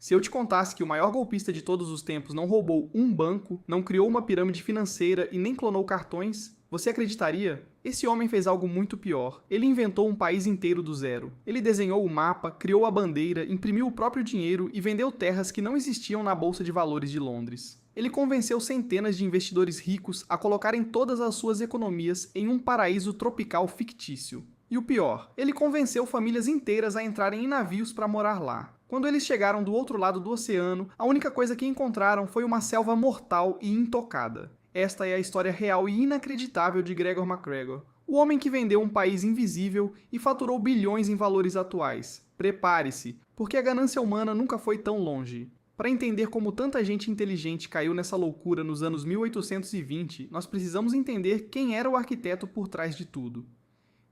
Se eu te contasse que o maior golpista de todos os tempos não roubou um banco, não criou uma pirâmide financeira e nem clonou cartões, você acreditaria? Esse homem fez algo muito pior. Ele inventou um país inteiro do zero. Ele desenhou o mapa, criou a bandeira, imprimiu o próprio dinheiro e vendeu terras que não existiam na Bolsa de Valores de Londres. Ele convenceu centenas de investidores ricos a colocarem todas as suas economias em um paraíso tropical fictício. E o pior, ele convenceu famílias inteiras a entrarem em navios para morar lá. Quando eles chegaram do outro lado do oceano, a única coisa que encontraram foi uma selva mortal e intocada. Esta é a história real e inacreditável de Gregor MacGregor, o homem que vendeu um país invisível e faturou bilhões em valores atuais. Prepare-se, porque a ganância humana nunca foi tão longe. Para entender como tanta gente inteligente caiu nessa loucura nos anos 1820, nós precisamos entender quem era o arquiteto por trás de tudo.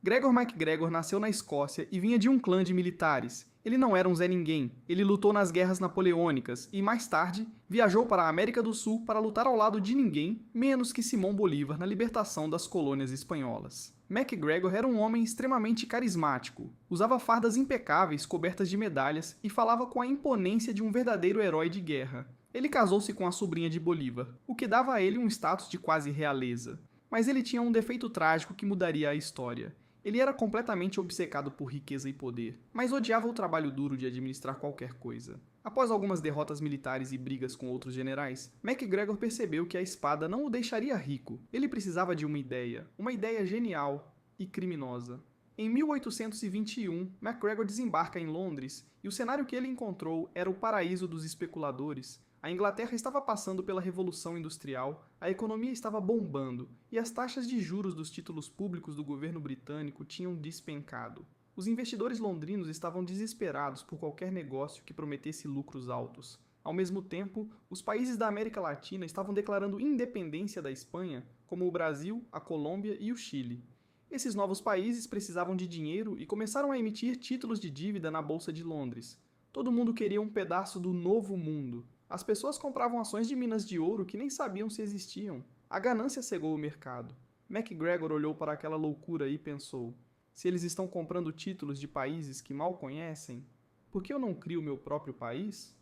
Gregor MacGregor nasceu na Escócia e vinha de um clã de militares. Ele não era um Zé Ninguém, ele lutou nas guerras napoleônicas e, mais tarde, viajou para a América do Sul para lutar ao lado de ninguém menos que Simão Bolívar na libertação das colônias espanholas. MacGregor era um homem extremamente carismático, usava fardas impecáveis cobertas de medalhas e falava com a imponência de um verdadeiro herói de guerra. Ele casou-se com a sobrinha de Bolívar, o que dava a ele um status de quase realeza. Mas ele tinha um defeito trágico que mudaria a história. Ele era completamente obcecado por riqueza e poder, mas odiava o trabalho duro de administrar qualquer coisa. Após algumas derrotas militares e brigas com outros generais, MacGregor percebeu que a espada não o deixaria rico. Ele precisava de uma ideia genial e criminosa. Em 1821, MacGregor desembarca em Londres e o cenário que ele encontrou era o paraíso dos especuladores. A Inglaterra estava passando pela Revolução Industrial, a economia estava bombando e as taxas de juros dos títulos públicos do governo britânico tinham despencado. Os investidores londrinos estavam desesperados por qualquer negócio que prometesse lucros altos. Ao mesmo tempo, os países da América Latina estavam declarando independência da Espanha, como o Brasil, a Colômbia e o Chile. Esses novos países precisavam de dinheiro e começaram a emitir títulos de dívida na Bolsa de Londres. Todo mundo queria um pedaço do novo mundo. As pessoas compravam ações de minas de ouro que nem sabiam se existiam. A ganância cegou o mercado. MacGregor olhou para aquela loucura e pensou: se eles estão comprando títulos de países que mal conhecem, por que eu não crio meu próprio país?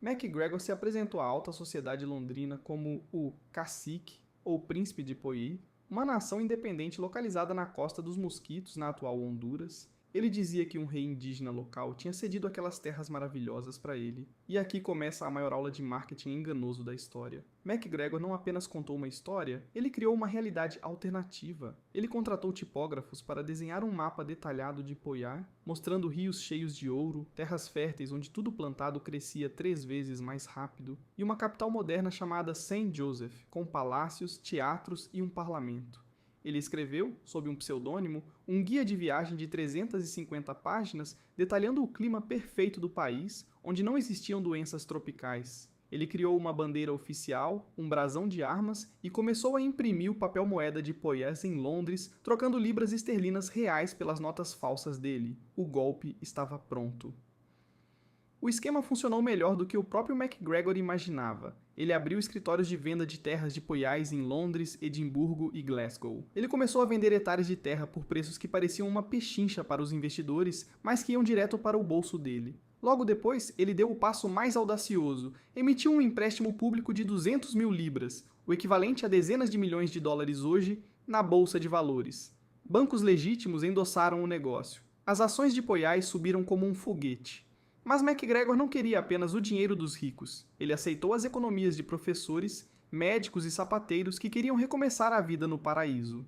MacGregor se apresentou à alta sociedade londrina como o cacique, ou príncipe de Poí, uma nação independente localizada na Costa dos Mosquitos, na atual Honduras. Ele dizia que um rei indígena local tinha cedido aquelas terras maravilhosas para ele. E aqui começa a maior aula de marketing enganoso da história. MacGregor não apenas contou uma história, ele criou uma realidade alternativa. Ele contratou tipógrafos para desenhar um mapa detalhado de Poiá, mostrando rios cheios de ouro, terras férteis onde tudo plantado crescia 3 vezes mais rápido, e uma capital moderna chamada Saint Joseph, com palácios, teatros e um parlamento. Ele escreveu, sob um pseudônimo, um guia de viagem de 350 páginas detalhando o clima perfeito do país, onde não existiam doenças tropicais. Ele criou uma bandeira oficial, um brasão de armas e começou a imprimir o papel moeda de Poiés em Londres, trocando libras esterlinas reais pelas notas falsas dele. O golpe estava pronto. O esquema funcionou melhor do que o próprio MacGregor imaginava. Ele abriu escritórios de venda de terras de Poiás em Londres, Edimburgo e Glasgow. Ele começou a vender hectares de terra por preços que pareciam uma pechincha para os investidores, mas que iam direto para o bolso dele. Logo depois, ele deu o passo mais audacioso, emitiu um empréstimo público de 200 mil libras, o equivalente a dezenas de milhões de dólares hoje, na Bolsa de Valores. Bancos legítimos endossaram o negócio. As ações de Poiás subiram como um foguete. Mas MacGregor não queria apenas o dinheiro dos ricos. Ele aceitou as economias de professores, médicos e sapateiros que queriam recomeçar a vida no paraíso.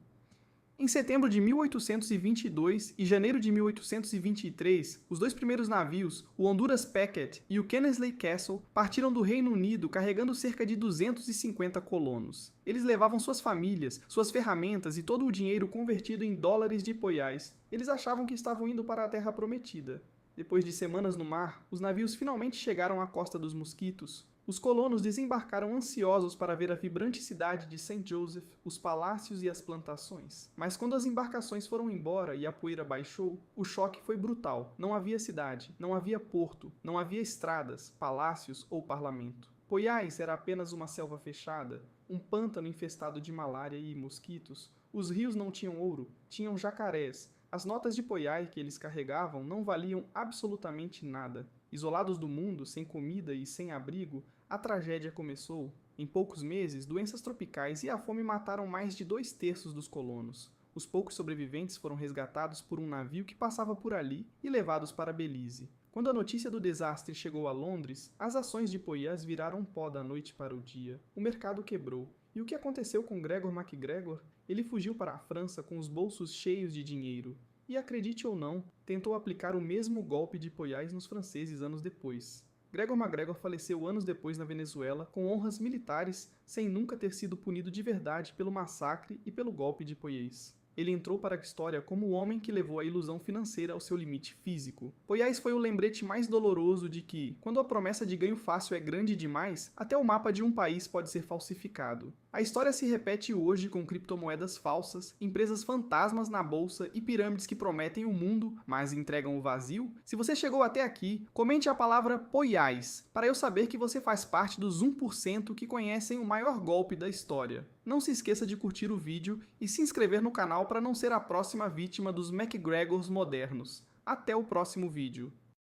Em setembro de 1822 e janeiro de 1823, os dois primeiros navios, o Honduras Packet e o Kennesley Castle, partiram do Reino Unido carregando cerca de 250 colonos. Eles levavam suas famílias, suas ferramentas e todo o dinheiro convertido em dólares de Poiás. Eles achavam que estavam indo para a Terra Prometida. Depois de semanas no mar, os navios finalmente chegaram à Costa dos Mosquitos. Os colonos desembarcaram ansiosos para ver a vibrante cidade de Saint Joseph, os palácios e as plantações. Mas quando as embarcações foram embora e a poeira baixou, o choque foi brutal. Não havia cidade, não havia porto, não havia estradas, palácios ou parlamento. Poiás era apenas uma selva fechada, um pântano infestado de malária e mosquitos. Os rios não tinham ouro, tinham jacarés. As notas de Poiás que eles carregavam não valiam absolutamente nada. Isolados do mundo, sem comida e sem abrigo, a tragédia começou. Em poucos meses, doenças tropicais e a fome mataram mais de 2/3 dos colonos. Os poucos sobreviventes foram resgatados por um navio que passava por ali e levados para Belize. Quando a notícia do desastre chegou a Londres, as ações de Poiás viraram pó da noite para o dia. O mercado quebrou. E o que aconteceu com Gregor MacGregor? Ele fugiu para a França com os bolsos cheios de dinheiro. E, acredite ou não, tentou aplicar o mesmo golpe de Poiás nos franceses anos depois. Gregor MacGregor faleceu anos depois na Venezuela com honras militares, sem nunca ter sido punido de verdade pelo massacre e pelo golpe de Poiás. Ele entrou para a história como o homem que levou a ilusão financeira ao seu limite físico. Poiás foi o lembrete mais doloroso de que, quando a promessa de ganho fácil é grande demais, até o mapa de um país pode ser falsificado. A história se repete hoje com criptomoedas falsas, empresas fantasmas na bolsa e pirâmides que prometem o mundo, mas entregam o vazio. Se você chegou até aqui, comente a palavra Poiás, para eu saber que você faz parte dos 1% que conhecem o maior golpe da história. Não se esqueça de curtir o vídeo e se inscrever no canal para não ser a próxima vítima dos MacGregors modernos. Até o próximo vídeo.